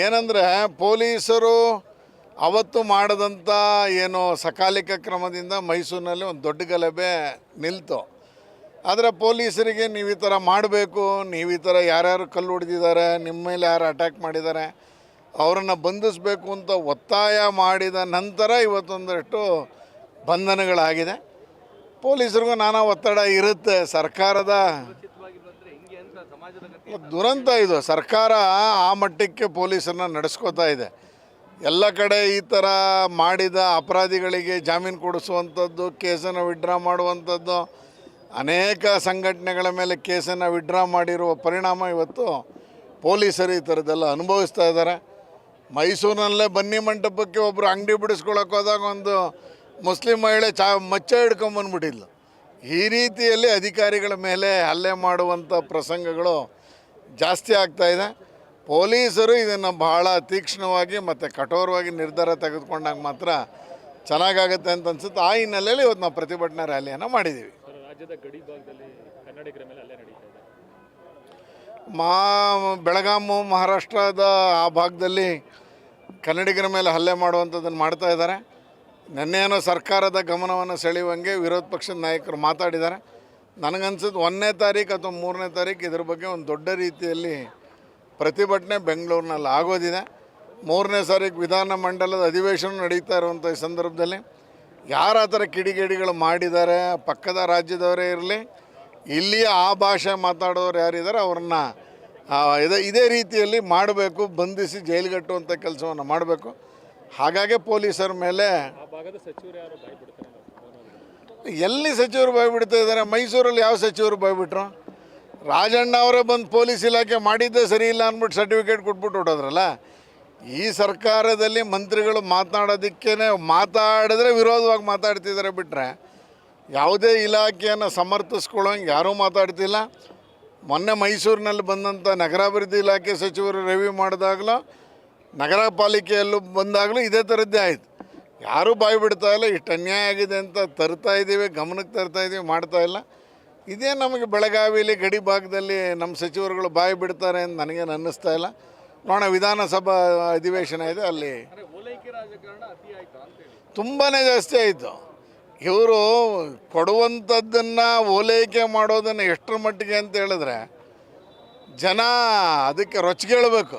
ಏನಂದರೆ ಪೊಲೀಸರು ಅವತ್ತು ಮಾಡದಂಥ ಏನು ಸಕಾಲಿಕ ಕ್ರಮದಿಂದ ಮೈಸೂರಿನಲ್ಲಿ ಒಂದು ದೊಡ್ಡ ಗಲಭೆ ನಿಲ್ತು. ಆದರೆ ಪೊಲೀಸರಿಗೆ ನೀವು ಈ ಥರ ಮಾಡಬೇಕು, ನೀವು ಈ ಥರ ಯಾರ್ಯಾರು ಕಲ್ಲು ಹೊಡೆದಿದ್ದಾರೆ, ನಿಮ್ಮ ಮೇಲೆ ಯಾರು ಅಟ್ಯಾಕ್ ಮಾಡಿದ್ದಾರೆ ಅವರನ್ನು ಬಂಧಿಸಬೇಕು ಅಂತ ಒತ್ತಾಯ ಮಾಡಿದ ನಂತರ ಇವತ್ತೊಂದಷ್ಟು ಬಂಧನಗಳಾಗಿದೆ. ಪೊಲೀಸರಿಗೂ ನಾನಾ ಒತ್ತಡ ಇರುತ್ತೆ. ಸರ್ಕಾರದ ದುರಂತ ಇದು. ಸರ್ಕಾರ ಆ ಮಟ್ಟಕ್ಕೆ ಪೊಲೀಸರನ್ನ ನಡೆಸ್ಕೋತಾ ಇದೆ. ಎಲ್ಲ ಕಡೆ ಈ ಥರ ಮಾಡಿದ ಅಪರಾಧಿಗಳಿಗೆ ಜಾಮೀನು ಕೊಡಿಸುವಂಥದ್ದು, ಕೇಸನ್ನು ವಿಡ್ರಾ ಮಾಡುವಂಥದ್ದು, ಅನೇಕ ಸಂಘಟನೆಗಳ ಮೇಲೆ ಕೇಸನ್ನು ವಿಡ್ರಾ ಮಾಡಿರುವ ಪರಿಣಾಮ ಇವತ್ತು ಪೊಲೀಸರು ಈ ಥರದ್ದೆಲ್ಲ ಅನುಭವಿಸ್ತಾ ಇದ್ದಾರೆ. ಮೈಸೂರಿನಲ್ಲೇ ಬನ್ನಿ ಮಂಟಪಕ್ಕೆ ಒಬ್ಬರು ಅಂಗಡಿ ಬಿಡಿಸ್ಕೊಳಕ್ಕೆ ಹೋದಾಗ ಒಂದು ಮುಸ್ಲಿಂ ಮಹಿಳೆ ಮಚ್ಚ ಹಿಡ್ಕೊಂಬಂದ್ಬಿಟ್ಟಿದ್ಲು. ಈ ರೀತಿಯಲ್ಲಿ ಅಧಿಕಾರಿಗಳ ಮೇಲೆ ಹಲ್ಲೆ ಮಾಡುವಂಥ ಪ್ರಸಂಗಗಳು ಜಾಸ್ತಿ ಆಗ್ತಾಯಿದೆ. ಪೊಲೀಸರು ಇದನ್ನು ಬಹಳ ತೀಕ್ಷ್ಣವಾಗಿ ಮತ್ತು ಕಠೋರವಾಗಿ ನಿರ್ಧಾರ ತೆಗೆದುಕೊಂಡಾಗ ಮಾತ್ರ ಚೆನ್ನಾಗಾಗುತ್ತೆ ಅಂತ ಅನ್ಸುತ್ತೆ. ಆ ಹಿನ್ನೆಲೆಯಲ್ಲಿ ಇವತ್ತು ನಾವು ಪ್ರತಿಭಟನಾ ರ್ಯಾಲಿಯನ್ನು ಮಾಡಿದ್ದೀವಿ. ರಾಜ್ಯದ ಗಡಿ ಭಾಗದಲ್ಲಿ ಕನ್ನಡಿಗರ ಮೇಲೆ ಹಲ್ಲೆ ನಡೀತಾ ಇದೆ. ಬೆಳಗಾಂ ಮಹಾರಾಷ್ಟ್ರದ ಆ ಭಾಗದಲ್ಲಿ ಕನ್ನಡಿಗರ ಮೇಲೆ ಹಲ್ಲೆ ಮಾಡುವಂಥದ್ದನ್ನು ಮಾಡ್ತಾ ಇದ್ದಾರೆ. ನಿನ್ನೇನೋ ಸರ್ಕಾರದ ಗಮನವನ್ನು ಸೆಳೆಯುವಂಗೆ ವಿರೋಧ ಪಕ್ಷದ ನಾಯಕರು ಮಾತಾಡಿದ್ದಾರೆ. ನನಗನ್ಸುತ್ತೆ 1ನೇ ತಾರೀಕು ಅಥವಾ 3ನೇ ತಾರೀಕು ಇದ್ರ ಬಗ್ಗೆ ಒಂದು ದೊಡ್ಡ ರೀತಿಯಲ್ಲಿ ಪ್ರತಿಭಟನೆ ಬೆಂಗಳೂರಿನಲ್ಲಿ ಆಗೋದಿದೆ. 3ನೇ ತಾರೀಕು ವಿಧಾನಮಂಡಲದ ಅಧಿವೇಶನ ನಡೀತಾ ಇರುವಂಥ ಈ ಸಂದರ್ಭದಲ್ಲಿ ಯಾರು ಆ ಥರ ಕಿಡಿಗೇಡಿಗಳು ಮಾಡಿದ್ದಾರೆ, ಪಕ್ಕದ ರಾಜ್ಯದವರೇ ಇರಲಿ, ಇಲ್ಲಿಯ ಆ ಭಾಷೆ ಮಾತಾಡೋರು ಯಾರಿದ್ದಾರೆ ಅವ್ರನ್ನ ಇದೇ ರೀತಿಯಲ್ಲಿ ಮಾಡಬೇಕು, ಬಂಧಿಸಿ ಜೈಲಿಗಟ್ಟುವಂಥ ಕೆಲಸವನ್ನು ಮಾಡಬೇಕು. ಹಾಗಾಗಿ ಪೊಲೀಸರ ಮೇಲೆ ಎಲ್ಲಿ ಸಚಿವರು ಬಾಯ್ಬಿಡ್ತಾ ಇದ್ದಾರೆ? ಮೈಸೂರಲ್ಲಿ ಯಾವ ಸಚಿವರು ಬಾಯ್ಬಿಟ್ರು? ರಾಜಣ್ಣ ಅವರೇ ಬಂದು ಪೊಲೀಸ್ ಇಲಾಖೆ ಮಾಡಿದ್ದೇ ಸರಿ ಇಲ್ಲ ಅಂದ್ಬಿಟ್ಟು ಸರ್ಟಿಫಿಕೇಟ್ ಕೊಟ್ಬಿಟ್ಟು ಹೊಡೋದ್ರಲ್ಲ. ಈ ಸರ್ಕಾರದಲ್ಲಿ ಮಂತ್ರಿಗಳು ಮಾತಾಡಿದ್ರೆ ವಿರೋಧವಾಗಿ ಮಾತಾಡ್ತಿದ್ದಾರೆ ಬಿಟ್ಟರೆ ಯಾವುದೇ ಇಲಾಖೆಯನ್ನು ಸಮರ್ಥಿಸ್ಕೊಳ್ಳೋಂಗೆ ಯಾರೂ ಮಾತಾಡ್ತಿಲ್ಲ. ಮೊನ್ನೆ ಮೈಸೂರಿನಲ್ಲಿ ಬಂದಂಥ ನಗರಾಭಿವೃದ್ಧಿ ಇಲಾಖೆ ಸಚಿವರು ರಿವ್ಯೂ ಮಾಡಿದಾಗಲೂ, ನಗರ ಪಾಲಿಕೆಯಲ್ಲೂ ಬಂದಾಗಲೂ ಇದೇ ಥರದ್ದೇ ಆಯಿತು. ಯಾರೂ ಬಾಯಿ ಬಿಡ್ತಾ ಇಲ್ಲ. ಇಷ್ಟು ಅನ್ಯಾಯ ಆಗಿದೆ ಅಂತ ಗಮನಕ್ಕೆ ತರ್ತಾ ಇದ್ದೀವಿ, ಮಾಡ್ತಾ ಇಲ್ಲ. ಇದೇ ನಮಗೆ ಬೆಳಗಾವಿಯಲ್ಲಿ ಗಡಿ ಭಾಗದಲ್ಲಿ ನಮ್ಮ ಸಚಿವರುಗಳು ಬಾಯಿ ಬಿಡ್ತಾರೆ ಅಂತ ನನಗೇನು ಅನ್ನಿಸ್ತಾ ಇಲ್ಲ. ನೋಡೋಣ, ವಿಧಾನಸಭಾ ಅಧಿವೇಶನ ಇದೆ, ಅಲ್ಲಿ ತುಂಬಾ ಜಾಸ್ತಿ ಆಯಿತು. ಇವರು ಕೊಡುವಂಥದ್ದನ್ನು ಓಲೈಕೆ ಮಾಡೋದನ್ನು ಎಷ್ಟರ ಮಟ್ಟಿಗೆ ಅಂತ ಹೇಳಿದ್ರೆ ಜನ ಅದಕ್ಕೆ ರೊಚ್ಚಿಗೇಳಬೇಕು.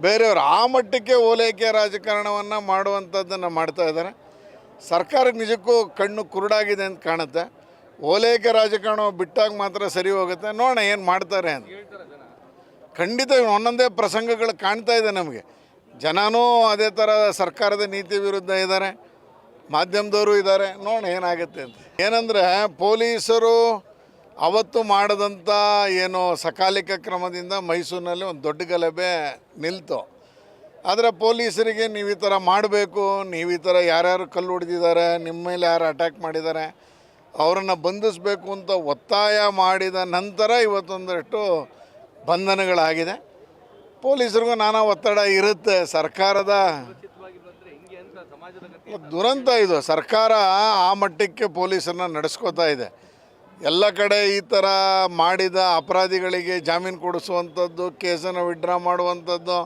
ಬೇರೆಯವರು ಆ ಮಟ್ಟಕ್ಕೆ ಓಲೈಕೆ ರಾಜಕಾರಣವನ್ನು ಮಾಡುವಂಥದ್ದನ್ನು ಮಾಡ್ತಾ ಇದ್ದಾರೆ. ಸರ್ಕಾರಕ್ಕೆ ನಿಜಕ್ಕೂ ಕಣ್ಣು ಕುರುಡಾಗಿದೆ ಅಂತ ಕಾಣುತ್ತೆ. ಓಲೈಕೆ ರಾಜಕಾರಣ ಬಿಟ್ಟಾಗ ಮಾತ್ರ ಸರಿ ಹೋಗುತ್ತೆ. ನೋಡೋಣ ಏನು ಮಾಡ್ತಾರೆ ಅಂತ. ಖಂಡಿತ ಒಂದೊಂದೇ ಪ್ರಸಂಗಗಳು ಕಾಣ್ತಾ ಇದೆ ನಮಗೆ. ಜನನೂ ಅದೇ ಥರ ಸರ್ಕಾರದ ನೀತಿ ವಿರುದ್ಧ ಇದ್ದಾರೆ, ಮಾಧ್ಯಮದವರು ಇದ್ದಾರೆ. ನೋಡೋಣ ಏನಾಗುತ್ತೆ ಅಂತ. ಏನಂದರೆ ಪೊಲೀಸರು ಅವತ್ತು ಮಾಡದಂಥ ಏನು ಸಕಾಲಿಕ ಕ್ರಮದಿಂದ ಮೈಸೂರಿನಲ್ಲಿ ಒಂದು ದೊಡ್ಡ ಗಲಭೆ ನಿಲ್ತು. ಆದರೆ ಪೊಲೀಸರಿಗೆ ನೀವು ಈ ಥರ ಮಾಡಬೇಕು, ನೀವು ಈ ಥರ ಯಾರ್ಯಾರು ಕಲ್ಲು ಹೊಡೆದಿದ್ದಾರೆ, ನಿಮ್ಮ ಮೇಲೆ ಯಾರು ಅಟ್ಯಾಕ್ ಮಾಡಿದ್ದಾರೆ ಅವರನ್ನು ಬಂಧಿಸಬೇಕು ಅಂತ ಒತ್ತಾಯ ಮಾಡಿದ ನಂತರ ಇವತ್ತೊಂದಷ್ಟು ಬಂಧನಗಳಾಗಿದೆ. ಪೊಲೀಸರಿಗೂ ನಾನಾ ಒತ್ತಡ ಇರುತ್ತೆ. ಸರ್ಕಾರದ ದುರಂತ ಇದು. ಸರ್ಕಾರ ಆ ಮಟ್ಟಕ್ಕೆ ಪೊಲೀಸರನ್ನ ನಡೆಸ್ಕೋತಾ ಇದೆ. ಎಲ್ಲ ಕಡೆ ಈ ಥರ ಮಾಡಿದ ಅಪರಾಧಿಗಳಿಗೆ ಜಾಮೀನು ಕೊಡಿಸುವಂಥದ್ದು, ಕೇಸನ್ನು ವಿಡ್ರಾ ಮಾಡುವಂಥದ್ದು,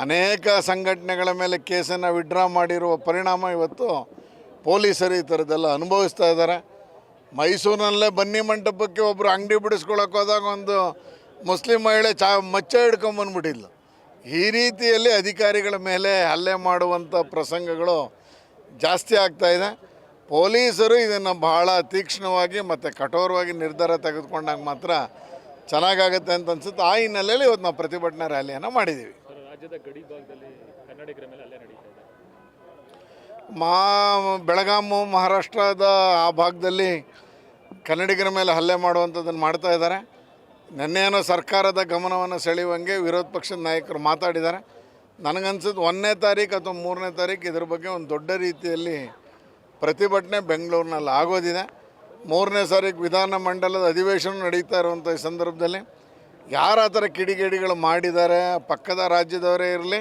ಅನೇಕ ಸಂಘಟನೆಗಳ ಮೇಲೆ ಕೇಸನ್ನು ವಿಡ್ರಾ ಮಾಡಿರುವ ಪರಿಣಾಮ ಇವತ್ತು ಪೊಲೀಸರು ಈ ಥರದ್ದೆಲ್ಲ ಅನುಭವಿಸ್ತಾ ಇದ್ದಾರೆ. ಮೈಸೂರಿನಲ್ಲೇ ಬನ್ನಿ ಮಂಟಪಕ್ಕೆ ಒಬ್ಬರು ಅಂಗಡಿ ಬಿಡಿಸ್ಕೊಳಕ್ಕೆ ಹೋದಾಗ ಒಂದು ಮುಸ್ಲಿಂ ಮಹಿಳೆ ಮಚ್ಚ ಹಿಡ್ಕೊಂಬಂದ್ಬಿಟ್ಟಿದ್ಲು. ಈ ರೀತಿಯಲ್ಲಿ ಅಧಿಕಾರಿಗಳ ಮೇಲೆ ಹಲ್ಲೆ ಮಾಡುವಂಥ ಪ್ರಸಂಗಗಳು ಜಾಸ್ತಿ ಆಗ್ತಾಯಿದೆ. ಪೊಲೀಸರು ಇದನ್ನು ಬಹಳ ತೀಕ್ಷ್ಣವಾಗಿ ಮತ್ತು ಕಠೋರವಾಗಿ ನಿರ್ಧಾರ ತೆಗೆದುಕೊಂಡಾಗ ಮಾತ್ರ ಚೆನ್ನಾಗಾಗುತ್ತೆ ಅಂತ ಅನ್ಸುತ್ತೆ. ಆ ಹಿನ್ನೆಲೆಯಲ್ಲಿ ಇವತ್ತು ನಾವು ಪ್ರತಿಭಟನಾ ರ್ಯಾಲಿಯನ್ನು ಮಾಡಿದ್ದೀವಿ. ರಾಜ್ಯದ ಗಡಿ ಭಾಗದಲ್ಲಿ ಕನ್ನಡಿಗರ ಮೇಲೆ ಹಲ್ಲೆ ನಡೀತಾ ಇದೆ. ಬೆಳಗಾಂ ಮಹಾರಾಷ್ಟ್ರದ ಆ ಭಾಗದಲ್ಲಿ ಕನ್ನಡಿಗರ ಮೇಲೆ ಹಲ್ಲೆ ಮಾಡುವಂಥದ್ದನ್ನು ಮಾಡ್ತಾ ಇದ್ದಾರೆ. ನಿನ್ನೇನೋ ಸರ್ಕಾರದ ಗಮನವನ್ನು ಸೆಳೆಯುವಂಗೆ ವಿರೋಧ ಪಕ್ಷದ ನಾಯಕರು ಮಾತಾಡಿದ್ದಾರೆ. ನನಗನ್ಸುತ್ತೆ 1ನೇ ತಾರೀಕು ಅಥವಾ 3ನೇ ತಾರೀಕು ಇದ್ರ ಬಗ್ಗೆ ಒಂದು ದೊಡ್ಡ ರೀತಿಯಲ್ಲಿ ಪ್ರತಿಭಟನೆ ಬೆಂಗಳೂರಿನಲ್ಲಿ ಆಗೋದಿದೆ. 3ನೇ ತಾರೀಕು ವಿಧಾನಮಂಡಲದ ಅಧಿವೇಶನ ನಡೀತಾ ಇರುವಂಥ ಈ ಸಂದರ್ಭದಲ್ಲಿ ಯಾರು ಆ ಥರ ಕಿಡಿಗೇಡಿಗಳು ಮಾಡಿದ್ದಾರೆ, ಪಕ್ಕದ ರಾಜ್ಯದವರೇ ಇರಲಿ,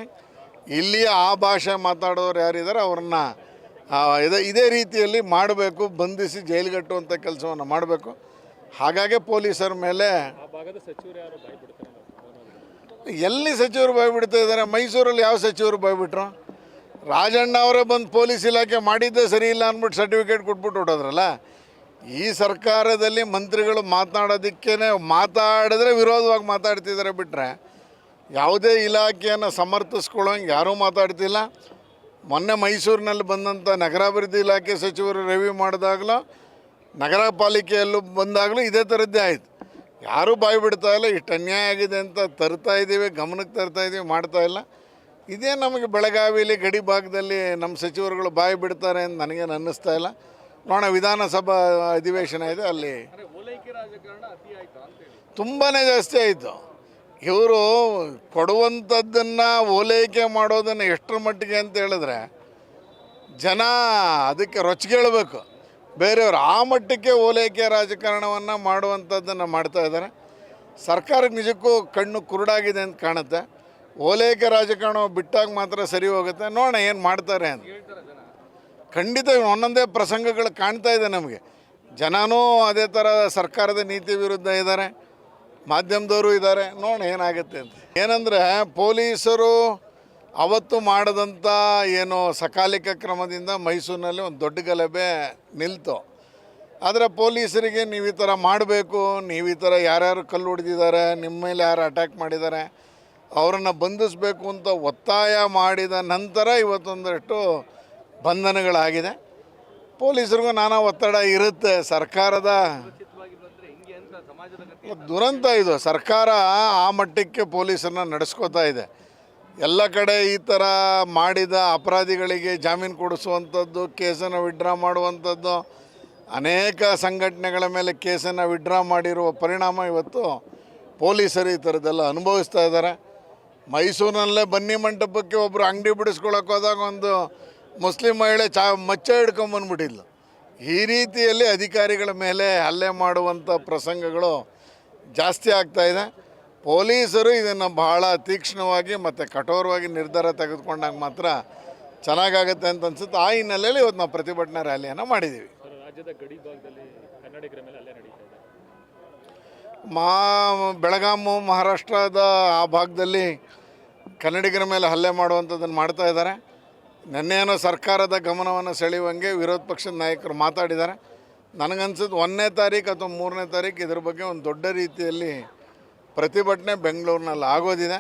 ಇಲ್ಲಿಯ ಆ ಭಾಷೆ ಮಾತಾಡೋರು ಯಾರಿದ್ದಾರೆ ಅವ್ರನ್ನ ಇದೇ ರೀತಿಯಲ್ಲಿ ಮಾಡಬೇಕು, ಬಂಧಿಸಿ ಜೈಲಿಗಟ್ಟುವಂಥ ಕೆಲಸವನ್ನು ಮಾಡಬೇಕು. ಹಾಗಾಗಿ ಪೊಲೀಸರ ಮೇಲೆ ಎಲ್ಲಿ ಸಚಿವರು ಬಾಯ್ಬಿಡ್ತಾ ಇದ್ದಾರೆ? ಮೈಸೂರಲ್ಲಿ ಯಾವ ಸಚಿವರು ಬಾಯ್ಬಿಟ್ರು? ರಾಜಣ್ಣ ಅವರೇ ಬಂದು ಪೊಲೀಸ್ ಇಲಾಖೆ ಮಾಡಿದ್ದೇ ಸರಿ ಇಲ್ಲ ಅಂದ್ಬಿಟ್ಟು ಸರ್ಟಿಫಿಕೇಟ್ ಕೊಟ್ಬಿಟ್ಟು ಹೊಟ್ಟೋದ್ರಲ್ಲ. ಈ ಸರ್ಕಾರದಲ್ಲಿ ಮಂತ್ರಿಗಳು ಮಾತಾಡಿದ್ರೆ ವಿರೋಧವಾಗಿ ಮಾತಾಡ್ತಿದ್ದಾರೆ ಬಿಟ್ಟರೆ ಯಾವುದೇ ಇಲಾಖೆಯನ್ನು ಸಮರ್ಥಿಸ್ಕೊಳ್ಳೋಂಗೆ ಯಾರೂ ಮಾತಾಡ್ತಿಲ್ಲ. ಮೊನ್ನೆ ಮೈಸೂರಿನಲ್ಲಿ ಬಂದಂಥ ನಗರಾಭಿವೃದ್ಧಿ ಇಲಾಖೆ ಸಚಿವರು ರಿವ್ಯೂ ಮಾಡಿದಾಗಲೂ ನಗರ ಪಾಲಿಕೆಯಲ್ಲೂ ಬಂದಾಗಲೂ ಇದೇ ಥರದ್ದೇ ಆಯಿತು. ಯಾರೂ ಬಾಯಿ ಬಿಡ್ತಾ ಇಲ್ಲ. ಇಷ್ಟು ಅನ್ಯಾಯ ಆಗಿದೆ ಅಂತ ತರ್ತಾ ಇದ್ದೀವಿ, ಗಮನಕ್ಕೆ ತರ್ತಾ ಇದ್ದೀವಿ, ಮಾಡ್ತಾ ಇಲ್ಲ. ಇದೇ ನಮಗೆ ಬೆಳಗಾವಿಲಿ ಗಡಿ ಭಾಗದಲ್ಲಿ ನಮ್ಮ ಸಚಿವರುಗಳು ಬಾಯಿ ಬಿಡ್ತಾರೆ ಅಂತ ನನಗೇನು ಅನ್ನಿಸ್ತಾ ಇಲ್ಲ. ನೋಡೋಣ, ವಿಧಾನಸಭಾ ಅಧಿವೇಶನ ಇದೆ, ಅಲ್ಲಿ ತುಂಬಾ ಜಾಸ್ತಿ ಆಯಿತು. ಇವರು ಕೊಡುವಂಥದ್ದನ್ನು ಓಲೈಕೆ ಮಾಡೋದನ್ನು ಎಷ್ಟರ ಮಟ್ಟಿಗೆ ಅಂತ ಹೇಳಿದ್ರೆ ಜನ ಅದಕ್ಕೆ ರೊಚ್ಚಿಗೇಳಬೇಕು. ಬೇರೆಯವರು ಆ ಮಟ್ಟಕ್ಕೆ ಓಲೈಕೆ ರಾಜಕಾರಣವನ್ನು ಮಾಡುವಂಥದ್ದನ್ನು ಮಾಡ್ತಾ ಇದ್ದಾರೆ. ಸರ್ಕಾರಕ್ಕೆ ನಿಜಕ್ಕೂ ಕಣ್ಣು ಕುರುಡಾಗಿದೆ ಅಂತ ಕಾಣುತ್ತೆ. ಓಲೈಕೆ ರಾಜಕಾರಣ ಬಿಟ್ಟಾಗ ಮಾತ್ರ ಸರಿ ಹೋಗುತ್ತೆ. ನೋಡೋಣ ಏನು ಮಾಡ್ತಾರೆ ಅಂತ. ಖಂಡಿತ ಒಂದೊಂದೇ ಪ್ರಸಂಗಗಳು ಕಾಣ್ತಾ ಇದೆ ನಮಗೆ. ಜನನೂ ಅದೇ ಥರ ಸರ್ಕಾರದ ನೀತಿ ವಿರುದ್ಧ ಇದ್ದಾರೆ, ಮಾಧ್ಯಮದವರು ಇದ್ದಾರೆ. ನೋಡೋಣ ಏನಾಗುತ್ತೆ ಅಂತ. ಏನಂದರೆ ಪೊಲೀಸರು ಅವತ್ತು ಮಾಡದಂಥ ಏನು ಸಕಾಲಿಕ ಕ್ರಮದಿಂದ ಮೈಸೂರಿನಲ್ಲಿ ಒಂದು ದೊಡ್ಡ ಗಲಭೆ ನಿಲ್ತು. ಆದರೆ ಪೊಲೀಸರಿಗೆ ನೀವು ಈ ಥರ ಮಾಡಬೇಕು, ನೀವು ಈ ಥರ ಯಾರ್ಯಾರು ಕಲ್ಲು ಹೊಡೆದಿದ್ದಾರೆ, ನಿಮ್ಮ ಮೇಲೆ ಯಾರು ಅಟ್ಯಾಕ್ ಮಾಡಿದ್ದಾರೆ, ಅವರನ್ನು ಬಂಧಿಸಬೇಕು ಅಂತ ಒತ್ತಾಯ ಮಾಡಿದ ನಂತರ ಇವತ್ತೊಂದಷ್ಟು ಬಂಧನಗಳಾಗಿದೆ. ಪೊಲೀಸರಿಗೂ ನಾನಾ ಒತ್ತಡ ಇರುತ್ತೆ. ಸರ್ಕಾರದ ದುರಂತ ಇದು. ಸರ್ಕಾರ ಆ ಮಟ್ಟಕ್ಕೆ ಪೊಲೀಸರನ್ನ ನಡೆಸ್ಕೋತಾ ಇದೆ. ಎಲ್ಲ ಕಡೆ ಈ ಥರ ಮಾಡಿದ ಅಪರಾಧಿಗಳಿಗೆ ಜಾಮೀನು ಕೊಡಿಸುವಂಥದ್ದು, ಕೇಸನ್ನು ವಿಡ್ರಾ ಮಾಡುವಂಥದ್ದು, ಅನೇಕ ಸಂಘಟನೆಗಳ ಮೇಲೆ ಕೇಸನ್ನು ವಿಡ್ರಾ ಮಾಡಿರುವ ಪರಿಣಾಮ ಇವತ್ತು ಪೊಲೀಸರು ಈ ಥರದ್ದೆಲ್ಲ ಅನುಭವಿಸ್ತಾ ಇದ್ದಾರೆ. ಮೈಸೂರಿನಲ್ಲೇ ಬನ್ನಿ ಮಂಟಪಕ್ಕೆ ಒಬ್ಬರು ಅಂಗಡಿ ಬಿಡಿಸ್ಕೊಳಕ್ಕೆ ಹೋದಾಗ ಒಂದು ಮುಸ್ಲಿಂ ಮಹಿಳೆ ಮಚ್ಚೆ ಹಿಡ್ಕೊಂಬಂದ್ಬಿಟ್ಟಿದ್ಲು. ಈ ರೀತಿಯಲ್ಲಿ ಅಧಿಕಾರಿಗಳ ಮೇಲೆ ಹಲ್ಲೆ ಮಾಡುವಂಥ ಪ್ರಸಂಗಗಳು ಜಾಸ್ತಿ ಆಗ್ತಾಯಿದೆ. ಪೊಲೀಸರು ಇದನ್ನು ಬಹಳ ತೀಕ್ಷ್ಣವಾಗಿ ಮತ್ತು ಕಠೋರವಾಗಿ ನಿರ್ಧಾರ ತೆಗೆದುಕೊಂಡಾಗ ಮಾತ್ರ ಚೆನ್ನಾಗಾಗುತ್ತೆ ಅಂತ ಅನ್ಸುತ್ತೆ. ಆ ಹಿನ್ನೆಲೆಯಲ್ಲಿ ಇವತ್ತು ನಾವು ಪ್ರತಿಭಟನಾ ರ್ಯಾಲಿಯನ್ನು ಮಾಡಿದ್ದೀವಿ. ರಾಜ್ಯದ ಗಡಿ ಭಾಗದಲ್ಲಿ ಕನ್ನಡಿಗರ ಮೇಲೆ ಹಲ್ಲೆ ನಡೀತಾ ಇದೆ. ಬೆಳಗಾವಿ ಮಹಾರಾಷ್ಟ್ರದ ಆ ಭಾಗದಲ್ಲಿ ಕನ್ನಡಿಗರ ಮೇಲೆ ಹಲ್ಲೆ ಮಾಡುವಂಥದ್ದನ್ನು ಮಾಡ್ತಾ ಇದ್ದಾರೆ. ನಿನ್ನೇನೋ ಸರ್ಕಾರದ ಗಮನವನ್ನು ಸೆಳೆಯುವಂಗೆ ವಿರೋಧ ಪಕ್ಷದ ನಾಯಕರು ಮಾತಾಡಿದ್ದಾರೆ. ನನಗನ್ಸುತ್ತೆ 1ನೇ ತಾರೀಕು ಅಥವಾ 3ನೇ ತಾರೀಕು ಇದ್ರ ಬಗ್ಗೆ ಒಂದು ದೊಡ್ಡ ರೀತಿಯಲ್ಲಿ ಪ್ರತಿಭಟನೆ ಬೆಂಗಳೂರಿನಲ್ಲಿ ಆಗೋದಿದೆ.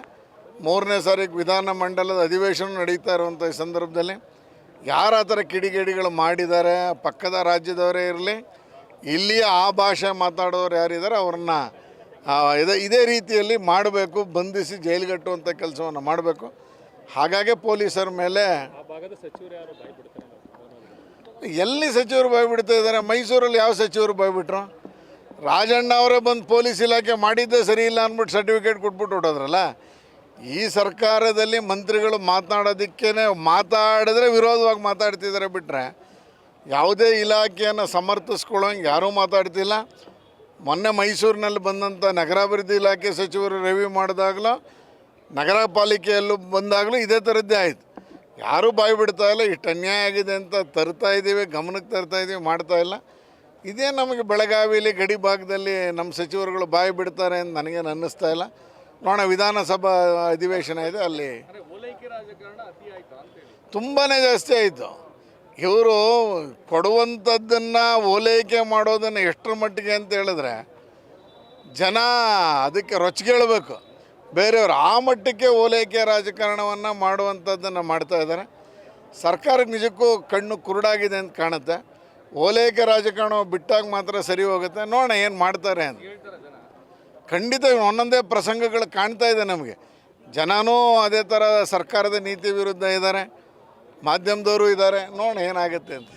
3ನೇ ತಾರೀಕು ವಿಧಾನಮಂಡಲದ ಅಧಿವೇಶನ ನಡೀತಾ ಇರುವಂಥ ಈ ಸಂದರ್ಭದಲ್ಲಿ ಯಾರು ಆ ಥರ ಕಿಡಿಗೇಡಿಗಳು ಮಾಡಿದ್ದಾರೆ, ಪಕ್ಕದ ರಾಜ್ಯದವರೇ ಇರಲಿ, ಇಲ್ಲಿಯ ಆ ಭಾಷೆ ಮಾತಾಡೋರು ಯಾರಿದ್ದಾರೆ ಅವ್ರನ್ನ ಇದೇ ರೀತಿಯಲ್ಲಿ ಮಾಡಬೇಕು, ಬಂಧಿಸಿ ಜೈಲಿಗಟ್ಟುವಂಥ ಕೆಲಸವನ್ನು ಮಾಡಬೇಕು. ಹಾಗಾಗಿ ಪೊಲೀಸರ ಮೇಲೆ ಎಲ್ಲಿ ಸಚಿವರು ಬಾಯ್ಬಿಡ್ತಾ ಇದ್ದಾರೆ? ಮೈಸೂರಲ್ಲಿ ಯಾವ ಸಚಿವರು ಬಾಯ್ಬಿಟ್ರು? ರಾಜಣ್ಣ ಅವರೇ ಬಂದು ಪೊಲೀಸ್ ಇಲಾಖೆ ಮಾಡಿದ್ದೇ ಸರಿ ಇಲ್ಲ ಅಂದ್ಬಿಟ್ಟು ಸರ್ಟಿಫಿಕೇಟ್ ಕೊಟ್ಬಿಟ್ಟು ಹೊಟ್ಟೋದ್ರಲ್ಲ. ಈ ಸರ್ಕಾರದಲ್ಲಿ ಮಂತ್ರಿಗಳು ಮಾತಾಡಿದ್ರೆ ವಿರೋಧವಾಗಿ ಮಾತಾಡ್ತಿದ್ದಾರೆ ಬಿಟ್ಟರೆ ಯಾವುದೇ ಇಲಾಖೆಯನ್ನು ಸಮರ್ಥಿಸ್ಕೊಳ್ಳೋಂಗೆ ಯಾರೂ ಮಾತಾಡ್ತಿಲ್ಲ. ಮೊನ್ನೆ ಮೈಸೂರಿನಲ್ಲಿ ಬಂದಂಥ ನಗರಾಭಿವೃದ್ಧಿ ಇಲಾಖೆ ಸಚಿವರು ರಿವ್ಯೂ ಮಾಡಿದಾಗಲೂ ನಗರ ಪಾಲಿಕೆಯಲ್ಲೂ ಬಂದಾಗಲೂ ಇದೇ ಥರದ್ದೇ ಆಯಿತು. ಯಾರೂ ಬಾಯಿ ಬಿಡ್ತಾ ಇಲ್ಲ. ಇಷ್ಟು ಅನ್ಯಾಯ ಆಗಿದೆ ಅಂತ ತರ್ತಾ ಇದ್ದೀವಿ, ಗಮನಕ್ಕೆ ತರ್ತಾ ಇದ್ದೀವಿ, ಮಾಡ್ತಾ ಇಲ್ಲ. ಇದೇ ನಮಗೆ ಬೆಳಗಾವಿಲಿ ಗಡಿ ಭಾಗದಲ್ಲಿ ನಮ್ಮ ಸಚಿವರುಗಳು ಬಾಯಿ ಬಿಡ್ತಾರೆ ಅಂತ ನನಗೇನು ಅನ್ನಿಸ್ತಾ ಇಲ್ಲ. ನೋಡೋಣ, ವಿಧಾನಸಭಾ ಅಧಿವೇಶನ ಇದೆ, ಅಲ್ಲಿ ತುಂಬಾ ಜಾಸ್ತಿ ಆಯಿತು. ಇವರು ಕೊಡುವಂಥದ್ದನ್ನು ಓಲೈಕೆ ಮಾಡೋದನ್ನು ಎಷ್ಟರ ಮಟ್ಟಿಗೆ ಅಂತ ಹೇಳಿದ್ರೆ ಜನ ಅದಕ್ಕೆ ರೊಚ್ಚಿಗೇಳಬೇಕು. ಬೇರೆಯವರು ಆ ಮಟ್ಟಕ್ಕೆ ಓಲೈಕೆ ರಾಜಕಾರಣವನ್ನು ಮಾಡುವಂಥದ್ದನ್ನು ಮಾಡ್ತಾ ಇದ್ದಾರೆ. ಸರ್ಕಾರಕ್ಕೆ ನಿಜಕ್ಕೂ ಕಣ್ಣು ಕುರುಡಾಗಿದೆ ಅಂತ ಕಾಣುತ್ತೆ. ಓಲೈಕೆ ರಾಜಕಾರಣ ಬಿಟ್ಟಾಗ ಮಾತ್ರ ಸರಿ ಹೋಗುತ್ತೆ. ನೋಡೋಣ ಏನು ಮಾಡ್ತಾರೆ ಅಂತ. ಖಂಡಿತ ಒಂದೊಂದೇ ಪ್ರಸಂಗಗಳು ಕಾಣ್ತಾ ಇದೆ ನಮಗೆ. ಜನನೂ ಅದೇ ಥರ ಸರ್ಕಾರದ ನೀತಿ ವಿರುದ್ಧ ಇದ್ದಾರೆ, ಮಾಧ್ಯಮದವರು ಇದ್ದಾರೆ. ನೋಡೋಣ ಏನಾಗುತ್ತೆ ಅಂತ.